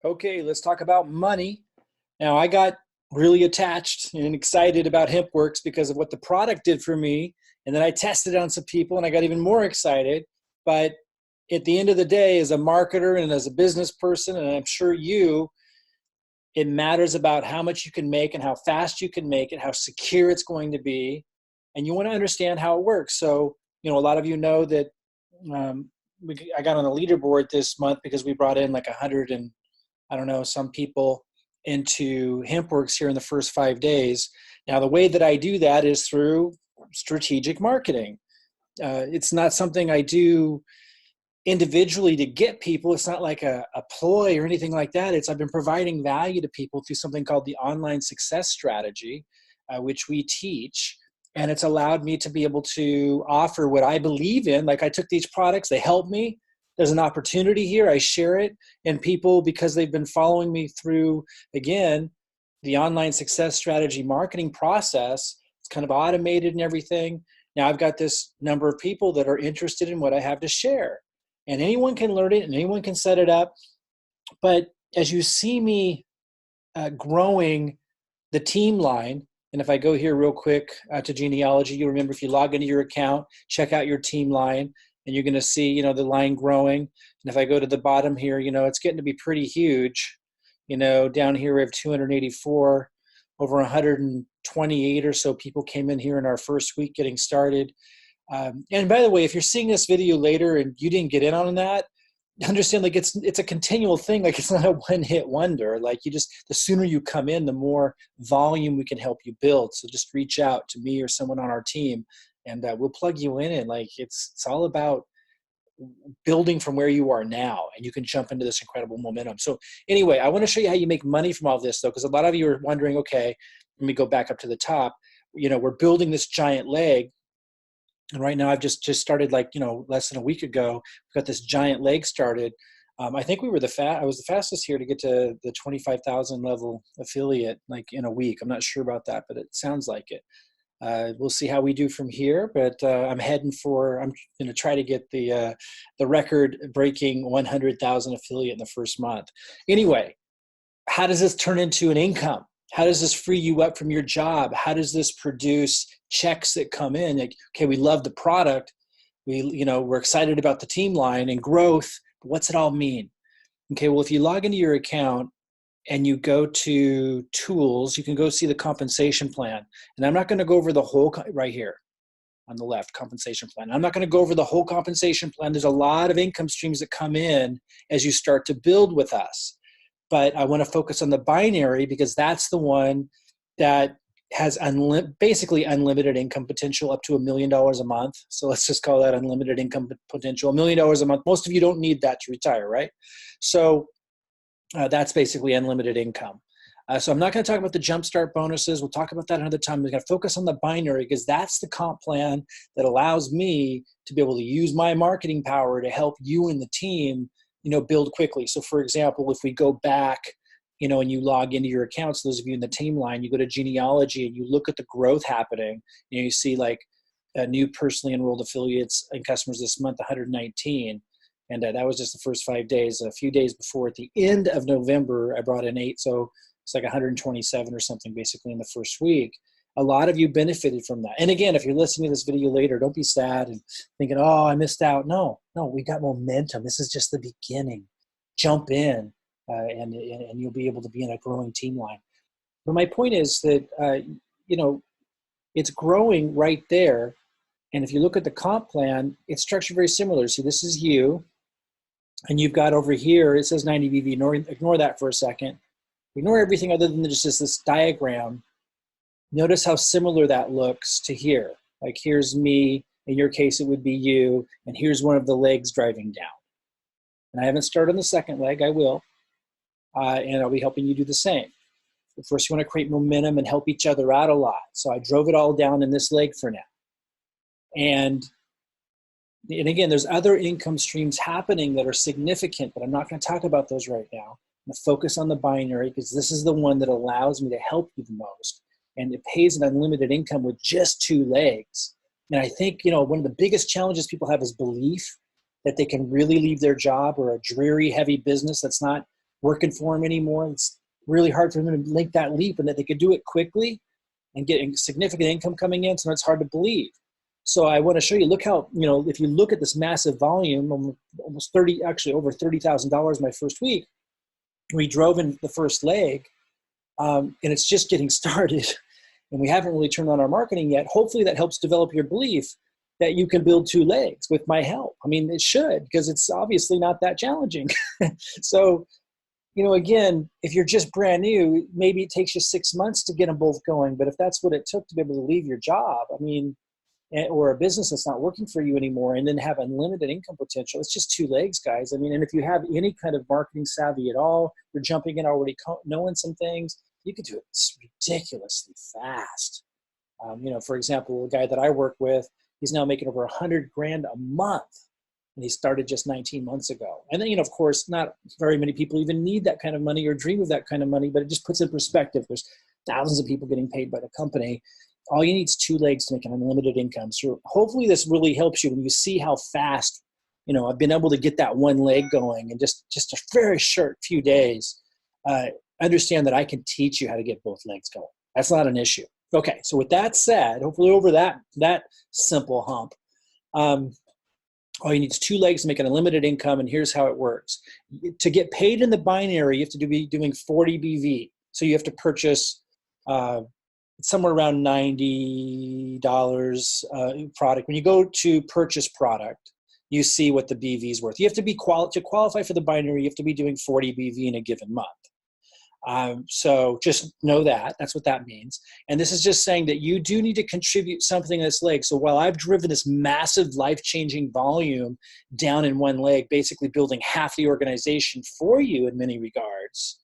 Okay, let's talk about money. Now, I got really attached and excited about Hempworx because of what the product did for me. And then I tested it on some people and I got even more excited. But at the end of the day, as a marketer and as a business person, and I'm sure you, it matters about how much you can make and how fast you can make it, how secure it's going to be. And you want to understand how it works. So, a lot of you know that um, I got on the leaderboard this month because we brought in like 100 and I don't know, some people into Hempworx here in the first 5 days. Now, the way that I do that is through strategic marketing. It's not something I do individually to get people. It's not like a ploy or anything like that. I've been providing value to people through something called the online success strategy, which we teach. And it's allowed me to be able to offer what I believe in. Like I took these products, they help me. There's an opportunity here. I share it. And people, because they've been following me through, again, the online success strategy marketing process, it's kind of automated and everything. Now I've got this number of people that are interested in what I have to share. And anyone can learn it and anyone can set it up. But as you see me growing the team line, and if I go here real quick to genealogy, you remember if you log into your account, check out your team line, and you're going to see, the line growing. And if I go to the bottom here, it's getting to be pretty huge. Down here we have 284, over 128 or so people came in here in our first week getting started. And by the way, if you're seeing this video later and you didn't get in on that, understand like it's a continual thing. Like it's not a one-hit wonder. Like the sooner you come in, the more volume we can help you build. So just reach out to me or someone on our team, and we'll plug you in. And like it's all about building from where you are now, and you can jump into this incredible momentum. So anyway, I want to show you how you make money from all this, though, because a lot of you are wondering. Okay, let me go back up to the top. We're building this giant leg. And right now I've just started less than a week ago. We've got this giant leg started. I think I was the fastest here to get to the 25,000 level affiliate like in a week. I'm not sure about that, but it sounds like it. We'll see how we do from here, but I'm going to try to get the record breaking 100,000 affiliate in the first month. Anyway, how does this turn into an income? How does this free you up from your job? How does this produce checks that come in? Like, okay, we love the product. We're excited about the team line and growth. But what's it all mean? Okay, well, if you log into your account and you go to tools, you can go see the compensation plan. And I'm not going to go over the whole right here on the left, compensation plan. I'm not going to go over the whole compensation plan. There's a lot of income streams that come in as you start to build with us. But I want to focus on the binary because that's the one that has basically unlimited income potential up to $1 million a month. So let's just call that unlimited income potential, $1 million a month. Most of you don't need that to retire, right? So that's basically unlimited income. So I'm not going to talk about the jumpstart bonuses. We'll talk about that another time. We're going to focus on the binary because that's the comp plan that allows me to be able to use my marketing power to help you and the team build quickly. So for example, if we go back, and you log into your accounts, those of you in the team line, you go to genealogy and you look at the growth happening, you see like new personally enrolled affiliates and customers this month, 119. And that was just the first 5 days. A few days before, at the end of November, I brought in 8. So it's like 127 or something basically in the first week. A lot of you benefited from that. And again, if you're listening to this video later, don't be sad and thinking, oh, I missed out. No, we got momentum. This is just the beginning. Jump in and you'll be able to be in a growing team line. But my point is that, it's growing right there. And if you look at the comp plan, it's structured very similar. So this is you. And you've got over here, it says 90 VV. Ignore that for a second. Ignore everything other than just this diagram. Notice how similar that looks to here. Like here's me, in your case it would be you, and here's one of the legs driving down. And I haven't started on the second leg, I will. And I'll be helping you do the same. But first you want to create momentum and help each other out a lot. So I drove it all down in this leg for now. And again, there's other income streams happening that are significant, but I'm not going to talk about those right now. I'm going to focus on the binary because this is the one that allows me to help you the most. And it pays an unlimited income with just 2 legs. And I think, one of the biggest challenges people have is belief that they can really leave their job or a dreary, heavy business that's not working for them anymore. It's really hard for them to make that leap, and that they could do it quickly and get significant income coming in. So it's hard to believe. So I want to show you, look how, if you look at this massive volume, almost over $30,000 my first week, we drove in the first leg, and it's just getting started. And we haven't really turned on our marketing yet. Hopefully that helps develop your belief that you can build 2 legs with my help. I mean, it should, because it's obviously not that challenging. So, again, if you're just brand new, maybe it takes you 6 months to get them both going. But if that's what it took to be able to leave your job, or a business that's not working for you anymore, and then have unlimited income potential, it's just 2 legs, guys. And if you have any kind of marketing savvy at all, you're jumping in already knowing some things, you could do it ridiculously fast. For example, a guy that I work with, he's now making over $100,000 a month, and he started just 19 months ago. And then, of course, not very many people even need that kind of money or dream of that kind of money, but it just puts in perspective. There's thousands of people getting paid by the company. All you need is 2 legs to make an unlimited income. So hopefully this really helps you when you see how fast, I've been able to get that 1 leg going in just a very short few days. Understand that I can teach you how to get both legs going. That's not an issue. Okay, so with that said, hopefully over that simple hump, all you need is 2 legs to make an unlimited income, and here's how it works. To get paid in the binary, you have to be doing 40 BV. So you have to purchase somewhere around $90 product. When you go to purchase product, you see what the BV is worth. You have to be to qualify for the binary, you have to be doing 40 BV in a given month. So just know that. That's what that means. And this is just saying that you do need to contribute something in this leg. So while I've driven this massive life-changing volume down in 1 leg, basically building half the organization for you in many regards,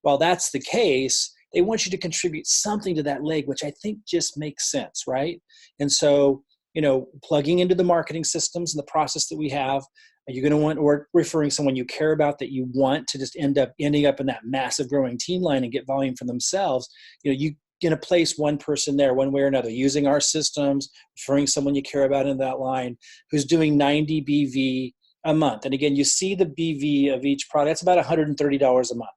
while that's the case, they want you to contribute something to that leg, which I think just makes sense, right? And so, plugging into the marketing systems and the process that we have, you're going to want, or referring someone you care about that you want to just ending up in that massive growing team line and get volume for themselves. You're going to place one person there one way or another, using our systems, referring someone you care about in that line who's doing 90 BV a month. And again, you see the BV of each product. That's about $130 a month.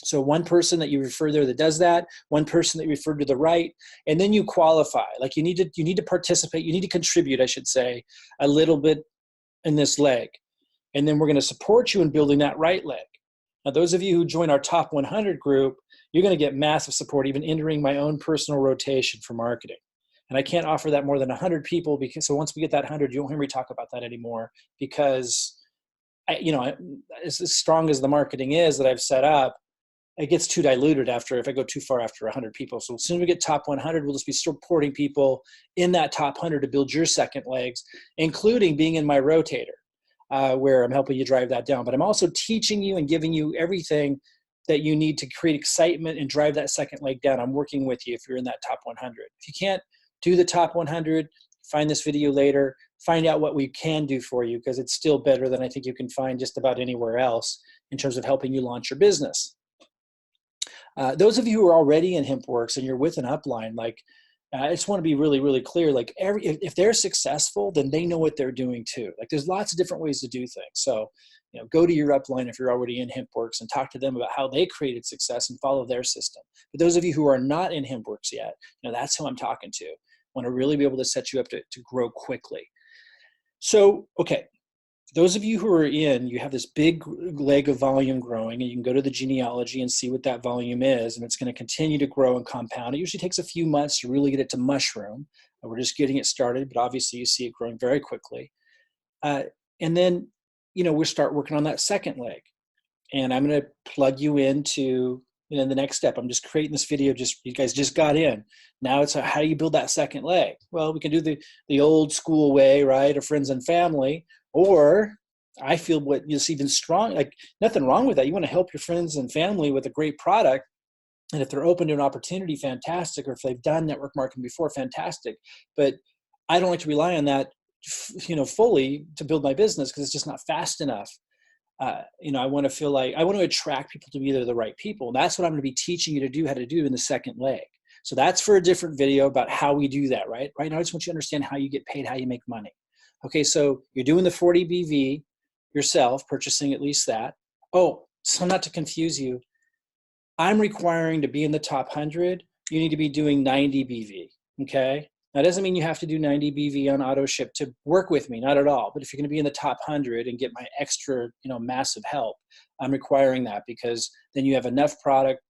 So one person that you refer there that does that, one person that you refer to the right, and then you qualify. Like you need to participate, you need to contribute, I should say, a little bit in this leg. And then we're going to support you in building that right leg. Now, those of you who join our top 100 group, you're going to get massive support, even entering my own personal rotation for marketing. And I can't offer that more than 100 people, so once we get that 100, you won't hear me talk about that anymore, because as strong as the marketing is that I've set up, it gets too diluted if I go too far after 100 people. So as soon as we get top 100, we'll just be supporting people in that top 100 to build your second legs, including being in my rotator, where I'm helping you drive that down. But I'm also teaching you and giving you everything that you need to create excitement and drive that second leg down. I'm working with you if you're in that top 100. If you can't do the top 100, find this video later, find out what we can do for you, because it's still better than I think you can find just about anywhere else in terms of helping you launch your business. Those of you who are already in Hempworx and you're with an upline, I just want to be really, really clear. If they're successful, then they know what they're doing too. There's lots of different ways to do things. So, go to your upline if you're already in Hempworx and talk to them about how they created success and follow their system. But those of you who are not in Hempworx yet, that's who I'm talking to. I want to really be able to set you up to grow quickly. So, okay. Those of you who are you have this big leg of volume growing, and you can go to the genealogy and see what that volume is, and it's going to continue to grow and compound. It usually takes a few months to really get it to mushroom. We're just getting it started, but obviously you see it growing very quickly. And then, we start working on that second leg, and I'm going to plug you into the next step. I'm just creating this video. You guys just got in. Now it's how do you build that second leg? Well, we can do the old school way, right, of friends and family. Or I feel what is even strong, nothing wrong with that. You want to help your friends and family with a great product. And if they're open to an opportunity, fantastic. Or if they've done network marketing before, fantastic. But I don't like to rely on that, fully to build my business, because it's just not fast enough. I want to attract people to be the right people. And that's what I'm going to be teaching you to do, how to do in the second leg. So that's for a different video about how we do that, right? Right now, I just want you to understand how you get paid, how you make money. Okay, so you're doing the 40 BV yourself, purchasing at least that. Oh, so not to confuse you, I'm requiring to be in the top 100, you need to be doing 90 BV, okay? That doesn't mean you have to do 90 BV on auto ship to work with me, not at all. But if you're going to be in the top 100 and get my extra, massive help, I'm requiring that because then you have enough product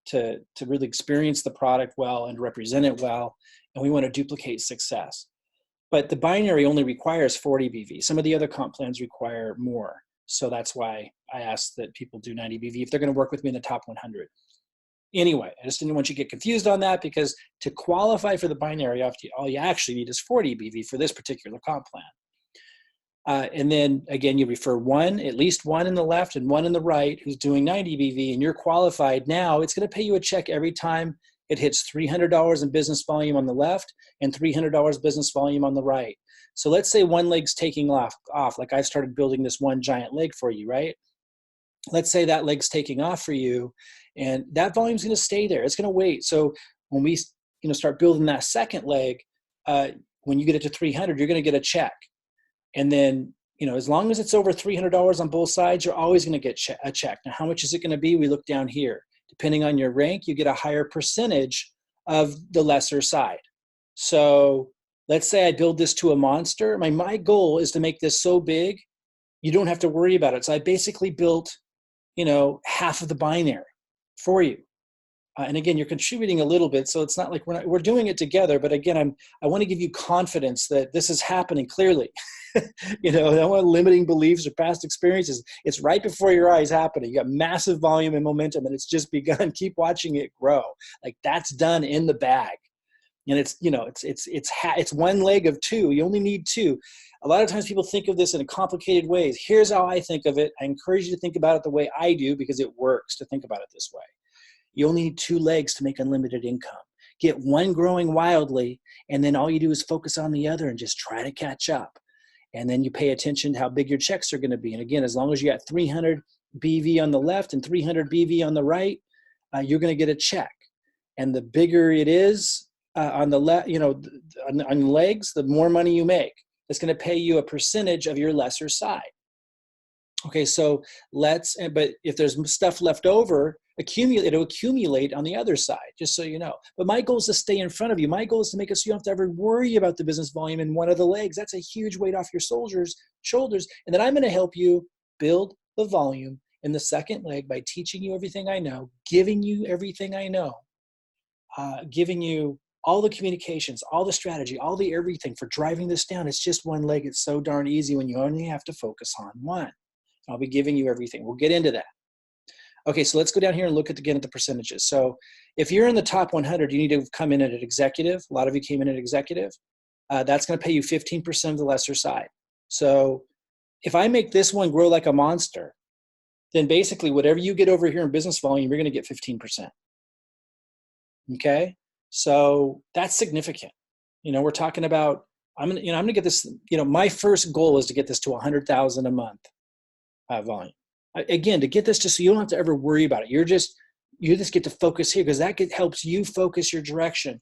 to really experience the product well and represent it well. And we want to duplicate success. But the binary only requires 40 BV. Some of the other comp plans require more. So that's why I ask that people do 90 BV if they're going to work with me in the top 100. Anyway, I just didn't want you to get confused on that because to qualify for the binary, all you actually need is 40 BV for this particular comp plan. And then again, you refer at least one in the left and one in the right who's doing 90 BV, and you're qualified. Now it's going to pay you a check every time it hits $300 in business volume on the left and $300 business volume on the right. So let's say one leg's taking off, like I started building this one giant leg for you, right? Let's say that leg's taking off for you, and that volume's going to stay there. It's going to wait. So when we start building that second leg, when you get it to 300, you're going to get a check. And then, as long as it's over $300 on both sides, you're always going to get a check. Now, how much is it going to be? We look down here. Depending on your rank, you get a higher percentage of the lesser side. So let's say I build this to a monster. My goal is to make this so big, you don't have to worry about it. So I basically built, half of the binary for you. And again, you're contributing a little bit. So it's not like we're doing it together. But again, I want to give you confidence that this is happening clearly. I don't want limiting beliefs or past experiences. It's right before your eyes happening. You got massive volume and momentum, and it's just begun. Keep watching it grow. Like that's done in the bag. And it's one leg of two. You only need two. A lot of times people think of this in complicated ways. Here's how I think of it. I encourage you to think about it the way I do because it works to think about it this way. You only need two legs to make unlimited income. Get one growing wildly, and then all you do is focus on the other and just try to catch up. And then you pay attention to how big your checks are going to be. And again, as long as you got 300 BV on the left and 300 BV on the right, you're going to get a check. And the bigger it is on the left, on legs, the more money you make. It's going to pay you a percentage of your lesser side. Okay, so but if there's stuff left over, it'll accumulate on the other side, just so you know. But my goal is to stay in front of you. My goal is to make it so you don't have to ever worry about the business volume in one of the legs. That's a huge weight off your shoulders. And then I'm going to help you build the volume in the second leg by teaching you everything I know, giving you everything I know, giving you all the communications, all the strategy, all the everything for driving this down. It's just one leg. It's so darn easy when you only have to focus on one. I'll be giving you everything. We'll get into that. Okay, so let's go down here and look again at the percentages. So if you're in the top 100, you need to come in at an executive. A lot of you came in at executive. That's going to pay you 15% of the lesser side. So if I make this one grow like a monster, then basically whatever you get over here in business volume, you're going to get 15%. Okay, so that's significant. We're talking about I'm going to get this. My first goal is to get this to 100,000 a month volume. Again, to get this just so you don't have to ever worry about it. You just get to focus here because that helps you focus your direction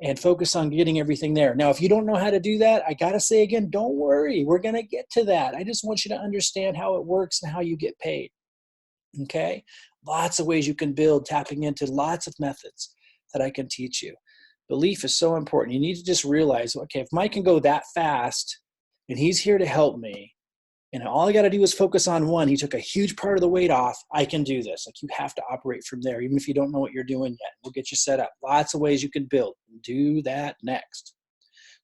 and focus on getting everything there. Now, if you don't know how to do that, I got to say again, don't worry. We're going to get to that. I just want you to understand how it works and how you get paid. Okay? Lots of ways you can build, tapping into lots of methods that I can teach you. Belief is so important. You need to just realize, okay, if Mike can go that fast and he's here to help me, and all I got to do is focus on one. He took a huge part of the weight off. I can do this. Like you have to operate from there, even if you don't know what you're doing yet. We'll get you set up. Lots of ways you can build. Do that next.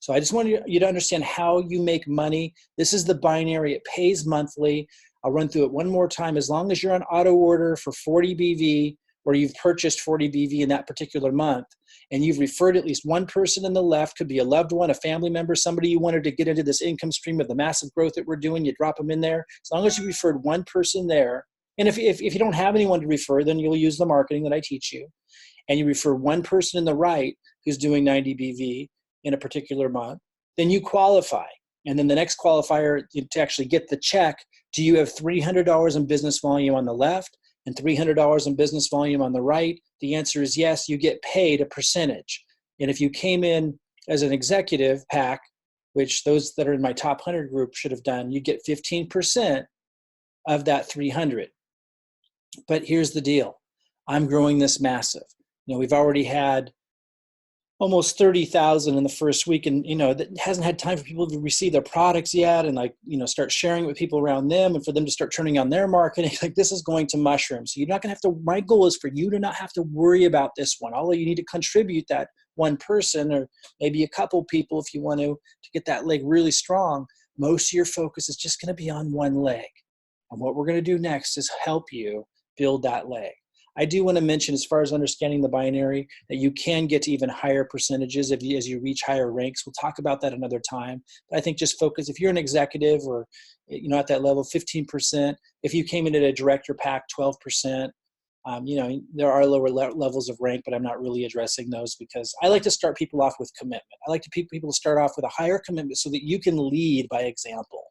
So I just want you to understand how you make money. This is the binary. It pays monthly. I'll run through it one more time. As long as you're on auto order for 40 BV, or you've purchased 40 BV in that particular month, and you've referred at least one person in the left, could be a loved one, a family member, somebody you wanted to get into this income stream of the massive growth that we're doing, you drop them in there. As long as you referred one person there, and if you don't have anyone to refer, then you'll use the marketing that I teach you, and you refer one person in the right who's doing 90 BV in a particular month, then you qualify. And then the next qualifier to actually get the check, do you have $300 in business volume on the left and $300 in business volume on the right? The answer is yes. You get paid a percentage. And if you came in as an executive pack, which those that are in my top 100 group should have done, you get 15% of that 300. But here's the deal. I'm growing this massive. We've already had almost 30,000 in the first week, and that hasn't had time for people to receive their products yet, and start sharing it with people around them, and for them to start turning on their marketing. Like, this is going to mushroom. So you're not going to have to. My goal is for you to not have to worry about this one. Although you need to contribute that one person, or maybe a couple people if you want to get that leg really strong. Most of your focus is just going to be on one leg, and what we're going to do next is help you build that leg. I do want to mention, as far as understanding the binary, that you can get to even higher percentages as you reach higher ranks. We'll talk about that another time. But I think just focus, if you're an executive or at that level, 15%. If you came in at a director pack, 12%. There are lower levels of rank, but I'm not really addressing those because I like to start people off with commitment. I like people to start off with a higher commitment so that you can lead by example.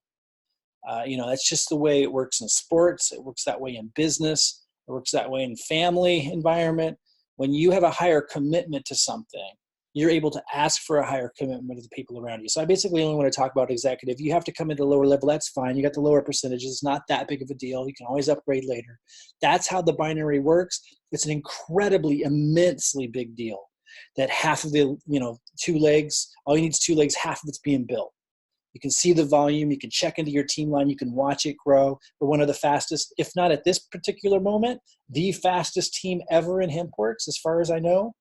That's just the way it works in sports. It works that way in business. It works that way in family environment. When you have a higher commitment to something, you're able to ask for a higher commitment of the people around you. So I basically only want to talk about executive. You have to come into a lower level. That's fine. You got the lower percentages. It's not that big of a deal. You can always upgrade later. That's how the binary works. It's an incredibly, immensely big deal that half of the, 2 legs, all you need is 2 legs, half of it's being built. You can see the volume. You can check into your team line. You can watch it grow. We're one of the fastest, if not at this particular moment, the fastest team ever in Hempworx, as far as I know.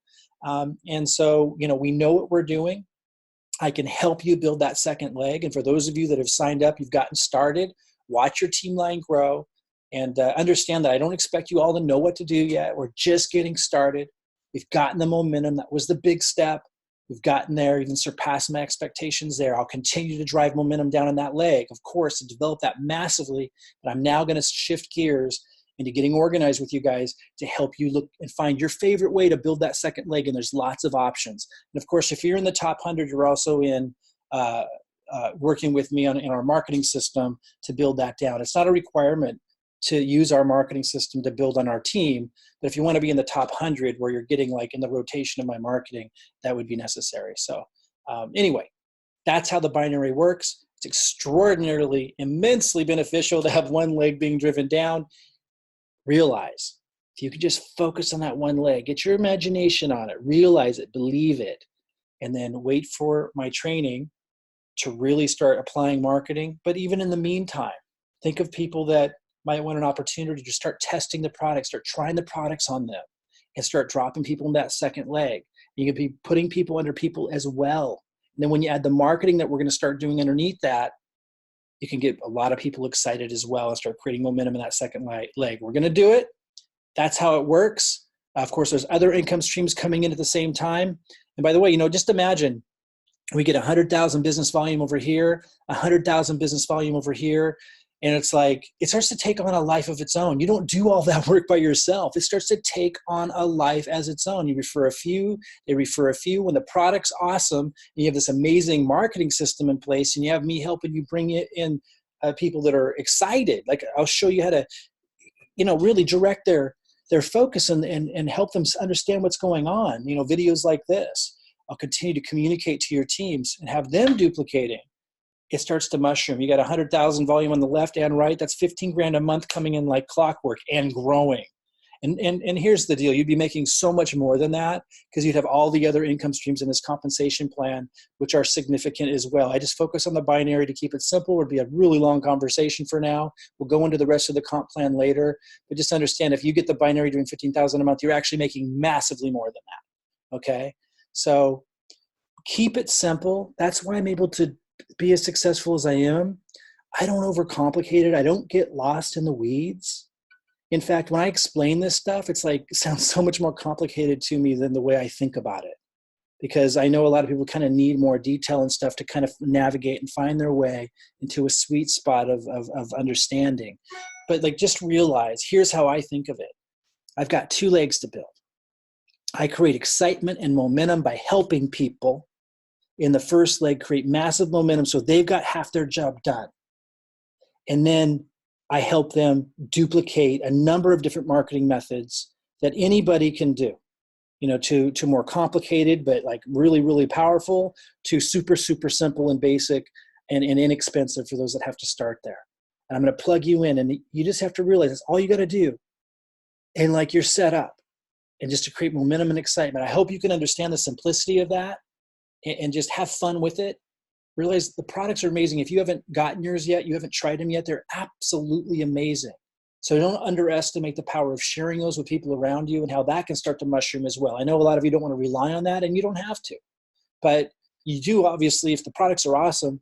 And so, we know what we're doing. I can help you build that second leg. And for those of you that have signed up, you've gotten started, watch your team line grow, and understand that I don't expect you all to know what to do yet. We're just getting started. We've gotten the momentum. That was the big step. We've gotten there, even surpassed my expectations there. I'll continue to drive momentum down in that leg, of course, to develop that massively. But I'm now going to shift gears into getting organized with you guys to help you look and find your favorite way to build that second leg. And there's lots of options. And of course, if you're in the top 100, you're also in working with me in our marketing system to build that down. It's not a requirement to use our marketing system to build on our team. But if you want to be in the top 100 where you're getting like in the rotation of my marketing, that would be necessary. So anyway, that's how the binary works. It's extraordinarily, immensely beneficial to have one leg being driven down. Realize if you can just focus on that one leg, get your imagination on it, realize it, believe it, and then wait for my training to really start applying marketing. But even in the meantime, think of people that might want an opportunity to start testing the product, start trying the products on them, and start dropping people in that second leg. You can be putting people under people as well. And then when you add the marketing that we're going to start doing underneath that, you can get a lot of people excited as well and start creating momentum in that second leg. We're going to do it. That's how it works. Of course, there's other income streams coming in at the same time. And by the way, just imagine we get 100,000 business volume over here, 100,000 business volume over here. And it's like, it starts to take on a life of its own. You don't do all that work by yourself. It starts to take on a life as its own. You refer a few, they refer a few. When the product's awesome, and you have this amazing marketing system in place, and you have me helping you bring it in people that are excited. Like, I'll show you how to, really direct their focus and help them understand what's going on. Videos like this. I'll continue to communicate to your teams and have them duplicating. It starts to mushroom. You got 100,000 volume on the left and right. That's 15 grand a month coming in like clockwork and growing. And here's the deal. You'd be making so much more than that because you'd have all the other income streams in this compensation plan, which are significant as well. I just focus on the binary to keep it simple. It would be a really long conversation for now. We'll go into the rest of the comp plan later. But just understand, if you get the binary doing 15,000 a month, you're actually making massively more than that. Okay? So keep it simple. That's why I'm able to be as successful as I am. I don't overcomplicate it. I don't get lost in the weeds. In fact, when I explain this stuff, it's like, it sounds so much more complicated to me than the way I think about it. Because I know a lot of people kind of need more detail and stuff to kind of navigate and find their way into a sweet spot of understanding. But like, just realize, here's how I think of it. I've got 2 legs to build. I create excitement and momentum by helping people in the first leg create massive momentum so they've got half their job done. And then I help them duplicate a number of different marketing methods that anybody can do, to more complicated, but like really, really powerful, to super, super simple and basic and inexpensive for those that have to start there. And I'm going to plug you in, and you just have to realize that's all you got to do. and like you're set up, and just to create momentum and excitement. I hope you can understand the simplicity of that and just have fun with it. Realize the products are amazing. If you haven't gotten yours yet, you haven't tried them yet, they're absolutely amazing. So don't underestimate the power of sharing those with people around you and how that can start to mushroom as well. I know a lot of you don't want to rely on that, and you don't have to. But you do, obviously, if the products are awesome,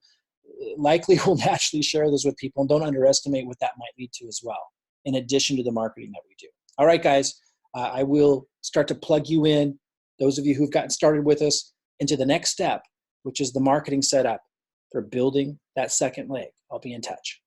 likely will naturally share those with people, and don't underestimate what that might lead to as well, in addition to the marketing that we do. All right, guys, I will start to plug you in, those of you who've gotten started with us, into the next step, which is the marketing setup for building that second leg. I'll be in touch.